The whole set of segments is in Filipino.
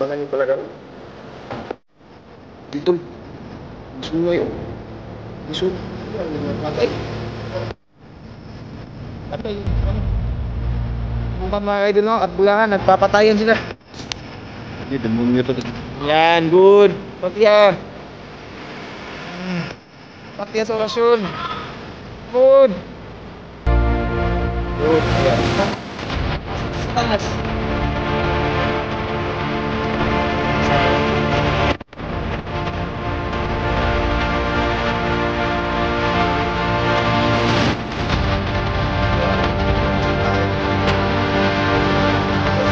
Abangan nyo talaga. Dito. Gusto mo ngayon. Gusto. Patay. Patay. Mga idol no, at bulangan, nagpapatayan sila. Hindi, damong nyo to. Yan, good. Patya. Patya sa orasyon. Good. Good. Yan. Taas.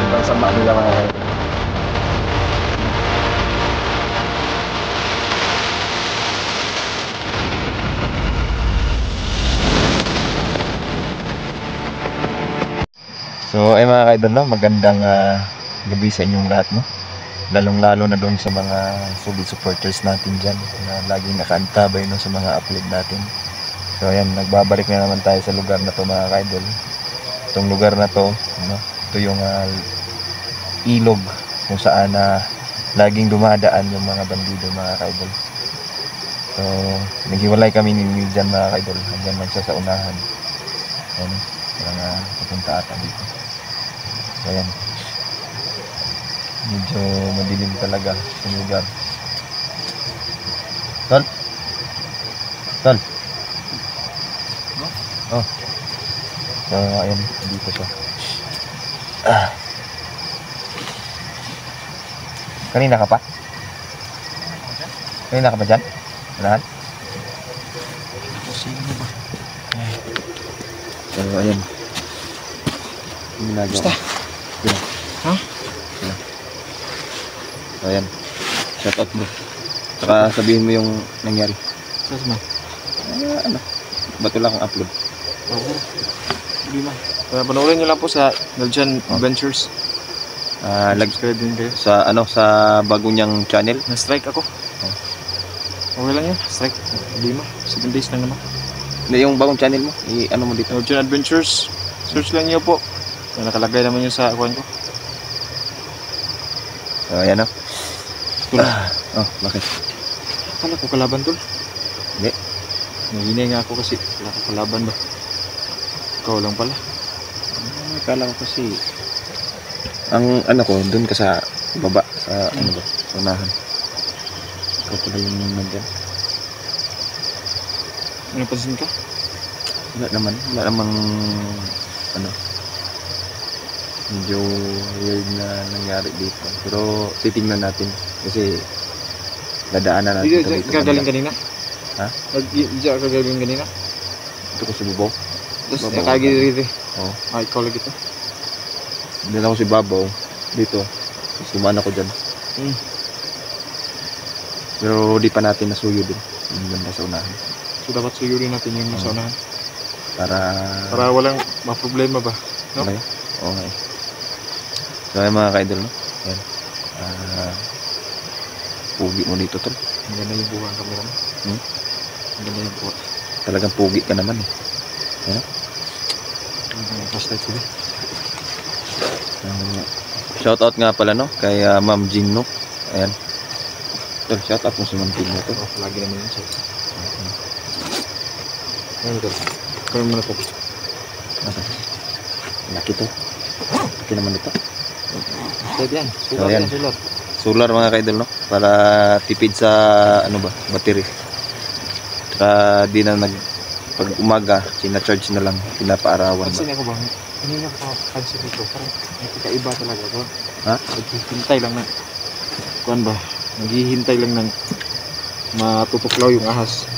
Ibang sama nila mga idol. So ay mga kaidol no, magandang gabi sa inyong lahat no. Lalong-lalo na doon sa mga solid supporters natin dyan na laging nakaantabay no sa mga upload natin. So ayan, nagbabalik na naman tayo sa lugar na to mga kaidol. Itong lugar na to, no, ito yung ilog kung saan laging dumadaan yung mga bandido mga kaidol. So naghiwalay kami ni dyan mga kaidol. Hanggang man siya sa unahan. Ayan, parang papunta ata dito. So ayan, medyo madilim talaga yung lugar. Tol? Tol? Oh. So ayan, dito siya. Kanina ka pa? Kanina ka pa dyan? Unahan? Sino ba? So ayan. Basta. Sila. Ha? Sila. So ayan. Shout out bro. Saka sabihin mo yung nangyari. Saan mo? Ano? Ba't wala kang upload? Oo. Hindi man. Kaya panoorin nyo lang po sa Naljan Adventures. Subscribe din kayo. Sa ano, sa bago niyang channel. Na-strike ako. Okay lang yun. Strike. Hindi mo. 7 days lang naman. Hindi, yung bagong channel mo. Ano mo dito? Naljan Adventures. Search lang nyo po. Nakalagay naman yun sa akuan ko. So ayan o. Oh, bakit? Akala ko kalaban tol. Hindi. Nahinay nga ako kasi wala ko kalaban ba. Ikaw lang pala. Akala ko kasi ang ano ko, dun ka sa baba, sa ano ba, sa unahan. Ikaw pala yung nandyan. Napansin ka? Wala namang ano, medyo weird na nangyari dito. Pero titingnan natin kasi dadaanan natin Hindi ito dito. gagaling kanina? Ha? Hindi ka gagaling kanina? Ito ko si Bubaw. Tapos Babaw. nakagiri rin. Oo. Ay, ikaw lagi ito. Dinala ko si Babaw dito. Tapos dumaan ako dyan. Pero di pa natin nasuyo din. Yung ganda sa unahan. So dapat suyurin natin yung nasa unahan. Para Walang maproblema ba? No? okay. Okay. So ay mga ka-idol no? Ayan. Pugi mo dito tol. Maganda yung buha ang camera mo. Maganda yung buha. Talagang pugi ka naman eh. Ayan. Flashlight sila. Shoutout nga pala no kay Ma'am Jean no. Ayan. Tol, shoutout mo si Ma'am Jean no tol. Lagi naman yun siya. Ayun tol. Kaya mo na po. Laki to. Laki naman ito. Pwede yan. So, ayan. Sulat. Solar mga ka-idol no para tipid sa ano ba battery. Saka di na pag umaga sina-charge na lang pinapaarawan ba. Kasi ako bang hindi na ako pansin dito. Parang nakikaiba talaga ko. Ha? Naghihintay lang na kuan ba? Naghihintay lang ng matutuklaw yung ahas.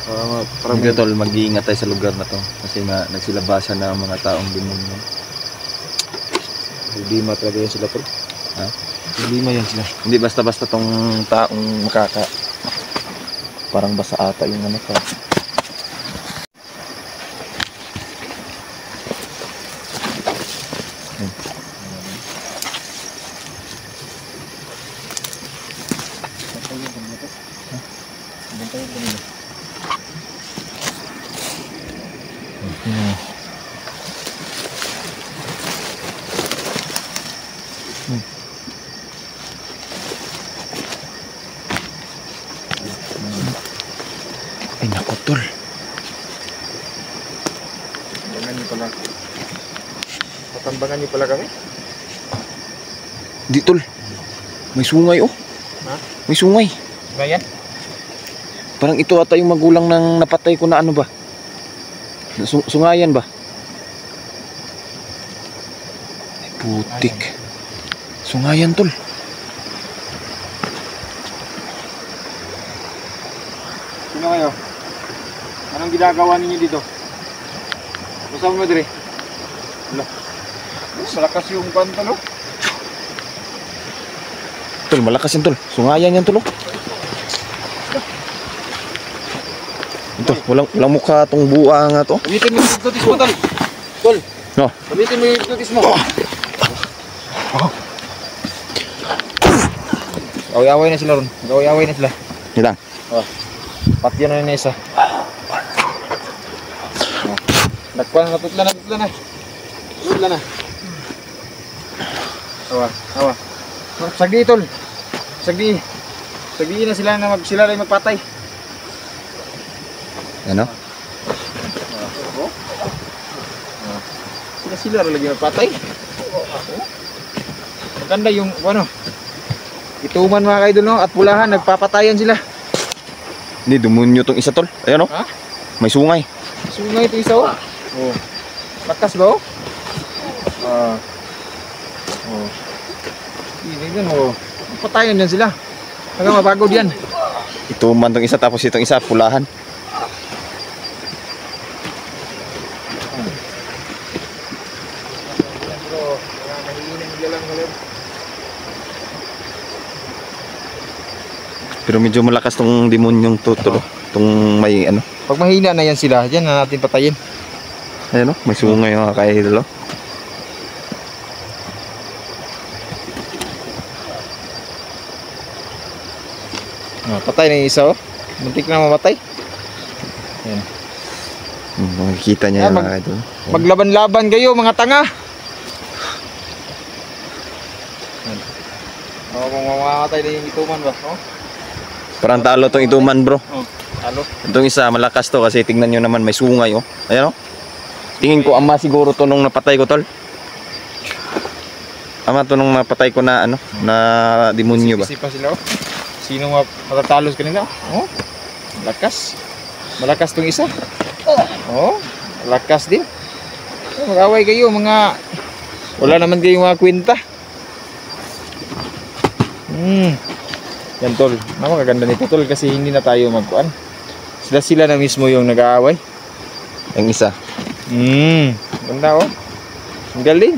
Parang Hindi tol, mag-iingat tayo sa lugar na to kasi nga nagsilabasan na ang mga taong demonyo. lima talaga yan sila tol. Ha? Lima yan sila. Hindi basta-basta tong taong parang basa ata yung ano to. Tambangan niyo pala kami. Di tol. May sungay oh. Ha? May sungay. Ngayon? Parang ito ata yung magulang ng napatay ko na ano ba? Sungayan ba? Ay, putik. Sungayan tol. Sino kayo? Anong ginagawa ninyo dito? Kasama mo dire? Wala. Malakas yung kanto, no? Tol, malakas yan tol. Sungayan yan tol oh. Ito, walang mukha tong buwa nga to. Gamitin mo yung hipnotis mo, tol. Tol. No. Gamitin mo yung hipnotis mo. Away-away na sila ron. Away-away na sila. Hilang. Patyan na yung isa. Nagkuhan, natutla na. Natutla na. Awa. Sagdi, tol. Sagdi na sila na sila lang magpatay. Ano? Sila lagi magpatay. Maganda yung ano. Ituman mga kaidol, no? At pulahan, nagpapatayan sila. Hindi, demonyo tong isa tol. Ayan oh. Ha? May sungay. Sungay ito isa, oh. Oh. Lakas ba, oh? Hindi yan, oh. Patayan yan sila. Hanggang mapagod yan. Ito man tong isa tapos itong isa pulahan. Pero medyo malakas tong demonyong to, tong may ano. Pag mahina na yan sila, dyan na natin patayin. Ayan oh, may sungay mga kaidol oh. Patay na yung isa, oh. Muntik na mamatay. Ayan. Makikita niya yan mga kaidol. Maglaban-laban kayo, mga tanga. Kung mamamatay na yung ituman ba? Oh? Parang talo tong ituman bro. Talo. Itong isa malakas to kasi tingnan nyo naman may sungay oh. Ayan oh. Tingin ko ama siguro to nung napatay ko tol. Ama to nung napatay ko na ano, na demonyo ba? Isip pa sila, oh. Sino matatalos kanila? Oh. Malakas tong isa. Oh, malakas din. Mag-away kayo mga wala naman kayong mga kwenta. Yan tol, napakaganda nito tol kasi hindi na tayo magkuan. Sila na mismo yung nag-aaway. Ang isa. Ganda oh. Ang galing.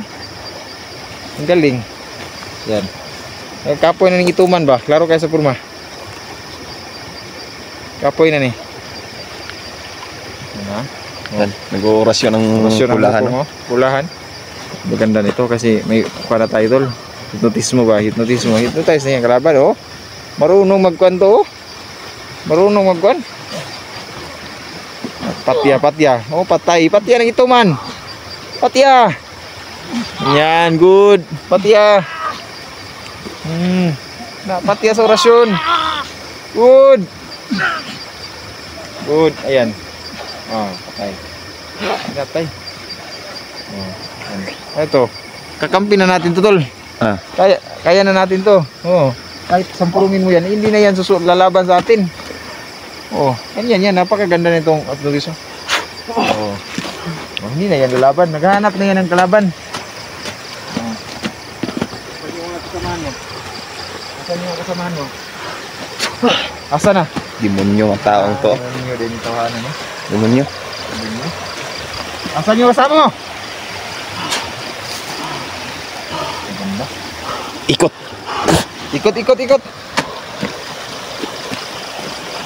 Yan. Kapoy na ng ituman ba? Klaro kayo sa purma. Kapoy na ni. Yan, nag-orasyon ng pulahan. Oh. Pulahan. Maganda nito kasi may para tayo tol. Hipnotismo. Hypnotize na yan kalaban oh. Marunong magkuhan to oh. Marunong magkuhan. Patya. Oh, patay. Patya ng ituman. Patya. Yan, good. Patya. Patya sa orasyon. Good. Ayan. Patay. Ito. Kakampi na natin to tol. Kaya na natin to. Oh. Kahit sampurungin mo yan, hindi na yan lalaban sa atin. Oh, yan, napakaganda nitong application. Oh, hindi na yan lalaban, naghahanap na yan ng kalaban. Asan yung kasamahan mo? Asa na? Demonyo ang taong to. Demonyo din yung tawanan mo. Demonyo. Asan yung kasama mo? Ganda. Ikot. Ikot.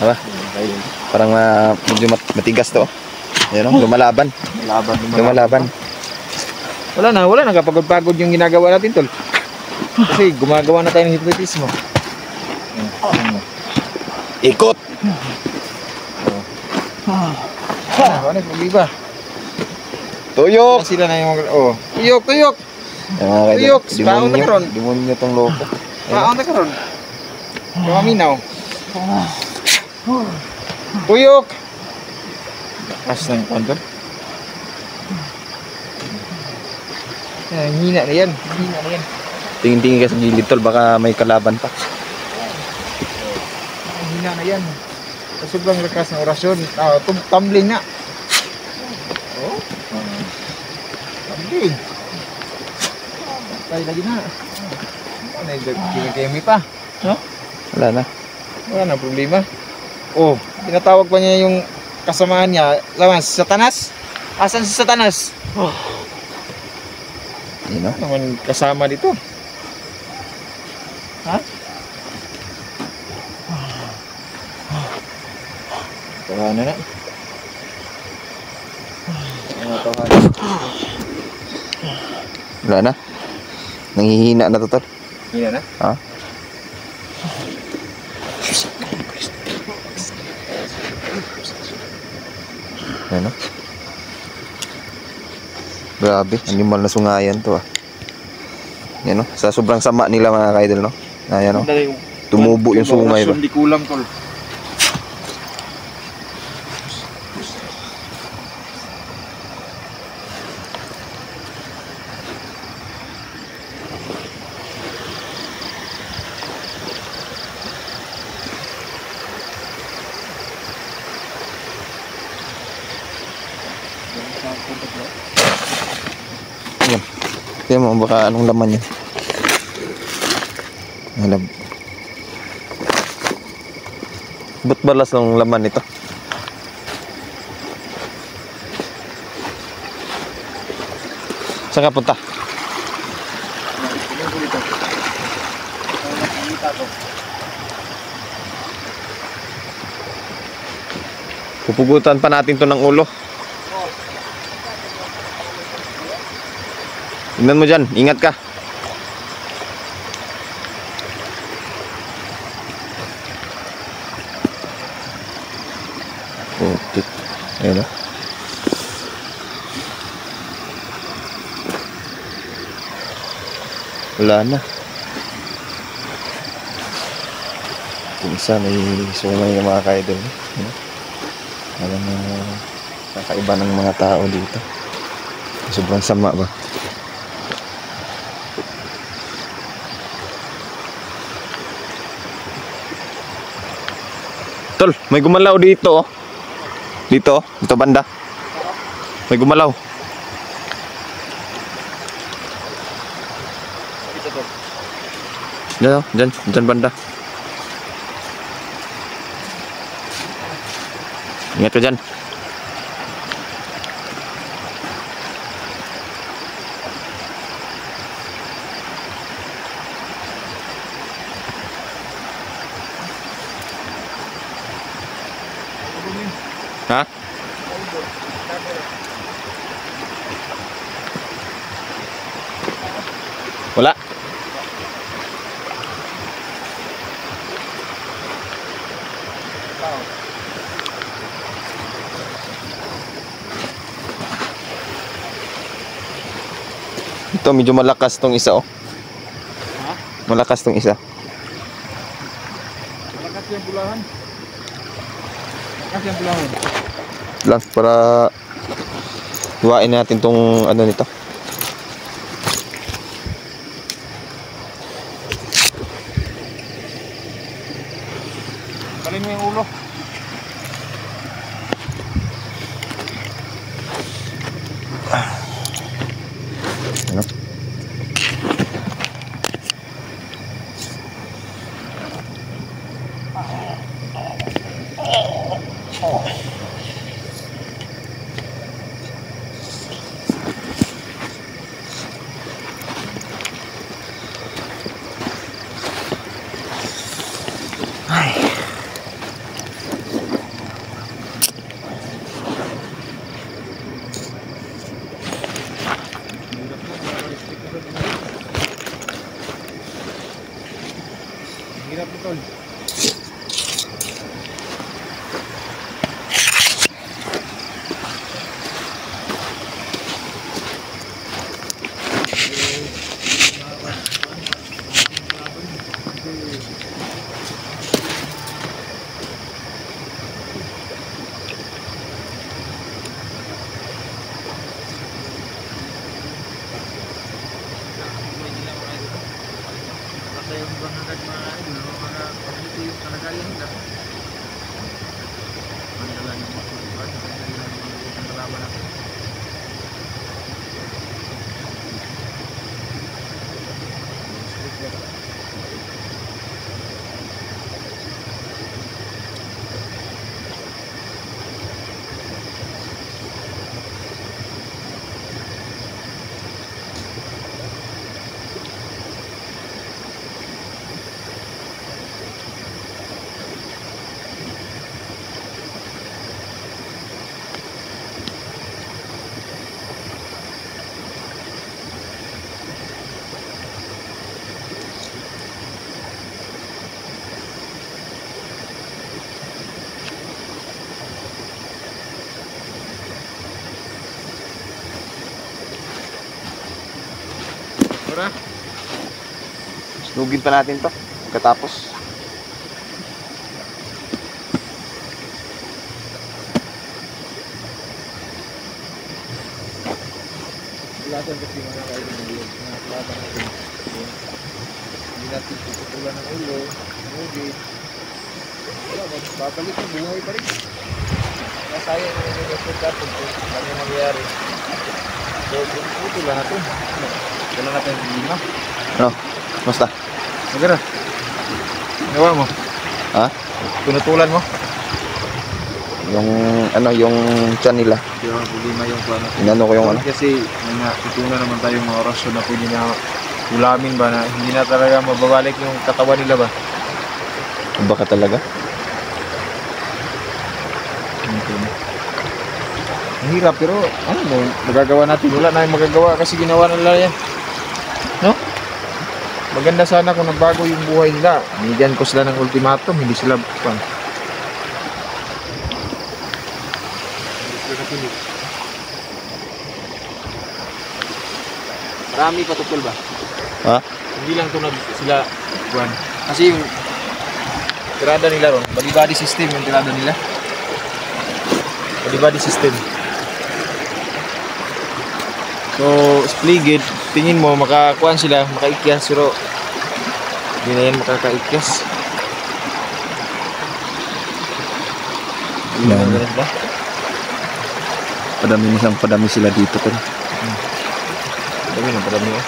Aba? Parang medyo matigas to. Ayan o, lumalaban. Wala na kapagod-pagod yung ginagawa natin tol. Kasi gumagawa na tayo ng hipnotismo. Ikot! Ano yung iba? Tuyok! Sila na yung tuyok! Tuyok! Baon na karon. Demonyo tong loko. Baon na karon. Kumaminaw. Tuyok! Lakas ng kwanton. Hina na yan. Hina na yan. Tingin-tingin ka sa gilid tol, baka may kalaban pa. Hina na yan. Sa sobrang lakas ng orasyon. Tumbling na. Oh. Tumbling. Patay lagi na. Ano yung kemi pa? No? Wala na. Wala na problema. Oh, tinatawag pa niya yung kasamahan niya. Laman, si Satanas? Asan si Satanas? Oh. Yun no? Naman kasama dito. Ha? Tawanan na. Tawanan. Wala na. Nanghihina na to tol. Hina na? Ha? Ano? Grabe, animal na sungayan to ah. Yan no? Sa sobrang sama nila mga ka-idol no? Ayan no? Tumubo yung sungay ba? Di kulang tol. Yan. Tingnan mo baka anong laman yan. Alam. Ba't balas ng laman nito? Saan ka punta? Pupugutan pa natin to ng ulo. Tingnan mo dyan, ingat ka. Putik. Ayan o. Wala na. Yung isa may sumay ng mga ka-idol. Alam mo, kakaiba ng mga tao dito. Sobrang sama ba? Tol, may gumalaw dito. Dito banda. May gumalaw. Diyan banda. Ingat ka dyan. Ha? Wala. Ito medyo malakas tong isa oh. Ha? Malakas tong isa. Malakas yung bulahan. Malakas yung bulahan. Lang para tuwain natin tong ano nito. Paling mo yung ulo. Ano? Hirap ito. Habang hanggang mga idol, mga pagkito yung kalagayan nila. Maganda lang yung masulipan, maganda lang yung kalaban natin. Tara. Snugin pa natin to. Pagkatapos. Lasan kasi mga kaibigan ng iyo, mga kalaban natin. Hindi natin tututulan ng ulo, nugit. Wala, babalik ang buhay pa rin. Kaya sayang na yung resort natin kung ano yung nangyayari. So, tutulan natin. Tutulan natin yung lima. Ano? Basta. Magara. Gawa mo. Ha? Pinutulan mo. Yung ano, yung tiyan nila. Yung lima yung plano. Inano ko yung ano. Kasi may natutunan naman tayong mga orasyon na pwede na ulamin ba na hindi na talaga mababalik yung katawan nila ba? Baka talaga. Ang hirap pero ano mo, magagawa natin. Wala na yung magagawa kasi ginawa nila yan. No? Maganda sana kung nagbago yung buhay nila. Binigyan ko sila ng ultimatum, hindi sila pang. Marami pa tukol ba? Ha? Hindi lang tunad sila buwan. Kasi yung tirada nila ron, body system yung tirada nila. Body system. So, spligid, tingin mo makakuan sila, makaikyas pero hindi na yan makakaikyas. Hindi na Yan. ganun ba? Padami sila dito ko. Dami na, padami oh.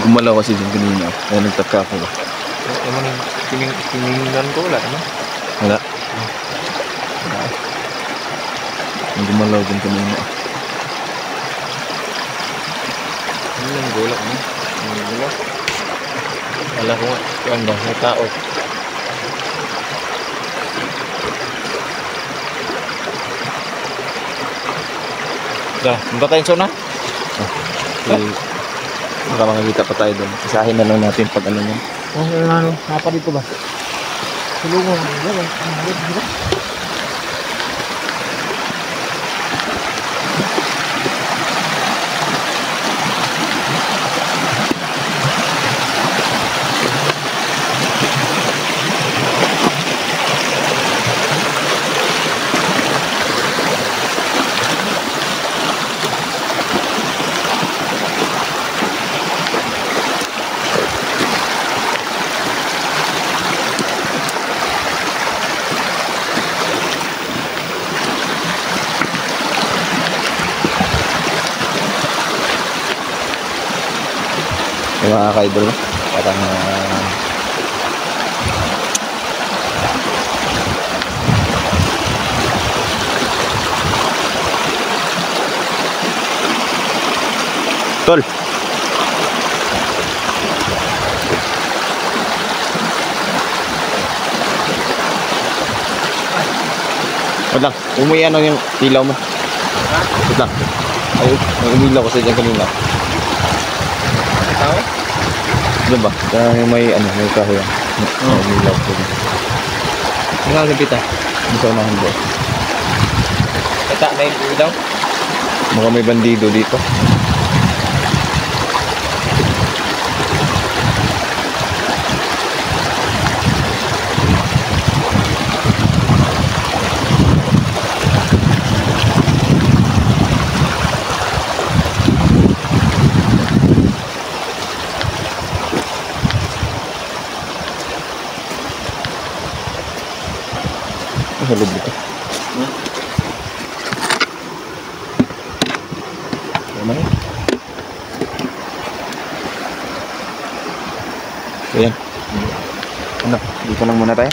Gumalaw kasi yung kanina. Kaya nagtaka ako. Naman yung tiningan ko, wala naman. Wala. Gumalaw din kanina. Ano yung gulak mo? Yung gulak? Wala ko nga, kuan ba, may tao. Da, punta tayong zona? Okay. Baka makakita pa tayo doon. Isahin na lang natin pag ano yan. Oh, ano, napa dito ba? Tulungan, ano, ano, Yung mga ka-idol, parang tol. Wait lang, umuwi ano yung ilaw mo. Wait lang. Ay, may umilaw kasi dyan kanina. tao? Diba? May ano, may kahoy yan. May umilaw ko dyan. Ang nga gapita. Hindi sa unahan doon. Kata na yung ilaw? Baka may bandido dito. sa loob nito. Ano yun? Ayan. Ano? Dito lang muna tayo.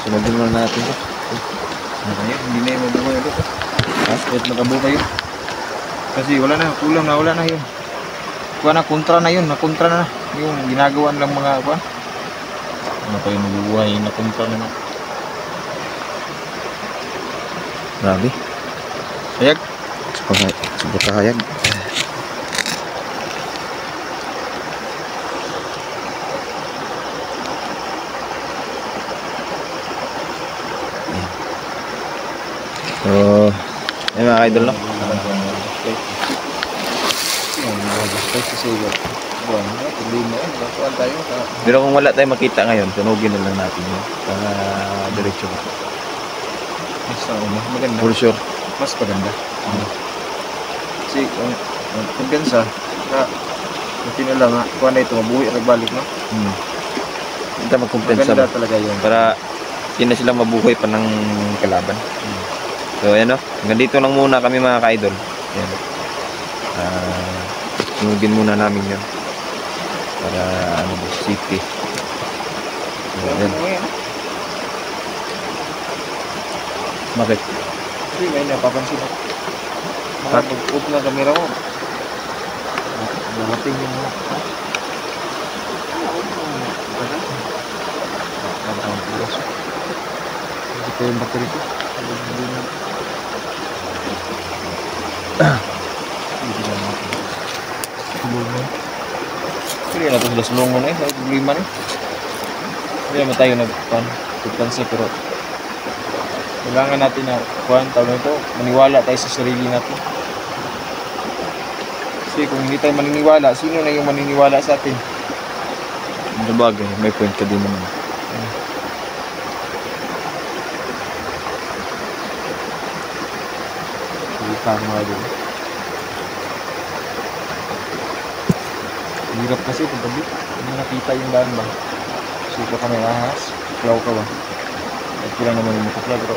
Sunodin muna natin ito. Hindi na yung mabuhay ito. Kahit nakabuhay yun. Kasi wala na, kulang na, wala na yun. Kuha na, kontra na yun, nakontra na. Yung ginagawa lang mga kuha. Ano pa yung mabubuhay, nakontra na na. Grabe. Hayag. Super kahayag. So, ayun mga idol, no? Pero kung wala tayong makita ngayon, tunugin na lang natin yun. Para diretso ka. Mas maganda. For sure. Mas maganda. Kasi ang kumpiyansa, buti na lang kuha na ito, mabuhay, nagbalik no? Hindi tayo magkumpensa Maganda ba? talaga yun. Para hindi na sila mabuhay pa ng kalaban. So ayan o, hanggang dito lang muna kami mga ka-idol. Ayan. Tunugin muna namin yun. Para ano ba, safety. So, ayan. Bakit? Kasi may napapansin ako. Mga mag-oop na kamera mo. Namating yung mga... Hindi ko yung battery ko. Hindi na natin. Sulungan. Hindi na ito sila sulungan eh. May problema eh. Hindi naman tayo nagpansa pero kailangan natin na kuhaan tawag nito, maniwala tayo sa sarili natin. Kasi kung hindi tayo maniniwala, sino na yung maniniwala sa atin? Ano bagay, may point ka din naman. Hindi pa mga din. Hirap kasi kung gabi. Hindi nakita yung daan ba? Suka ka may ahas, flow ka ba? At kailan naman yung makapla pero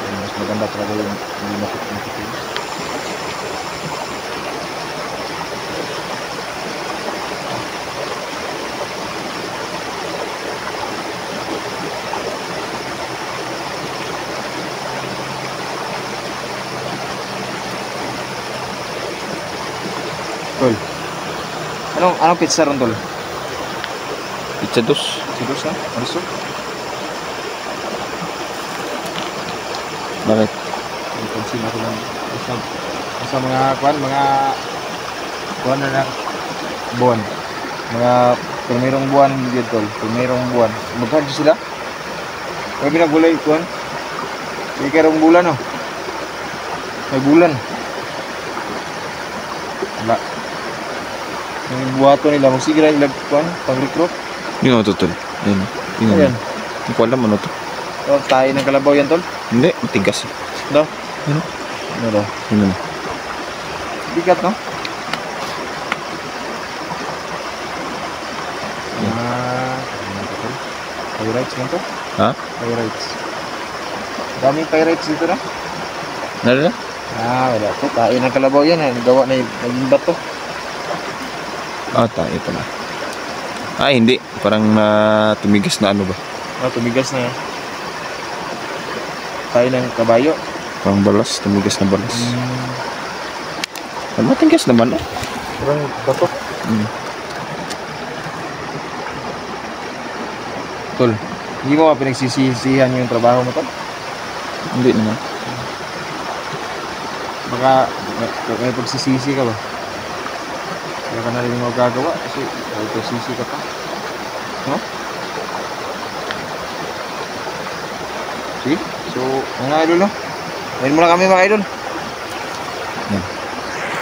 mas maganda talaga yung hindi makapla. Tol. Anong pizza ron, Tol? Pizza dos. Sigos ha? Aliso? Bakit? Pansin ako lang. Sa mga kuwan na buwan. Mga primerong buwan dito, Tol. Primerong buwan. Magkano sila? May binagulay, kuwan. May karong bulan, no? May bulan. Wala. Yung buhato nila, magsige na ilag, kuwan, pang-recruit. Yung ano to, tol? Ayan. Yung Ayan. Hindi ko alam ano to. So, tayo ng kalabaw yan, Tol. Hindi, matigas. No? Ano? Ano daw? Ano? Bigat, no? Pyrites lang to? Ha? Pyrites. Daming pyrites dito na. Nala? Wala to. Tayo ng kalabaw yan. Gawa na naging bato. Tayo pala. Ay, hindi. Parang tumigas na ano ba? Tumigas na. Tayo ng kabayo. Parang balas. Tumigas na balas. Matigas naman eh. Parang bato. Tol, hindi mo ba pinagsisisihan yung trabaho mo, Tol? Hindi naman. Baka may pagsisisi ka ba? Kaya ka na rin magagawa kasi may pagsisisi ka pa. No? Sige. So, mga idol, no? Ngayon muna kami mga idol.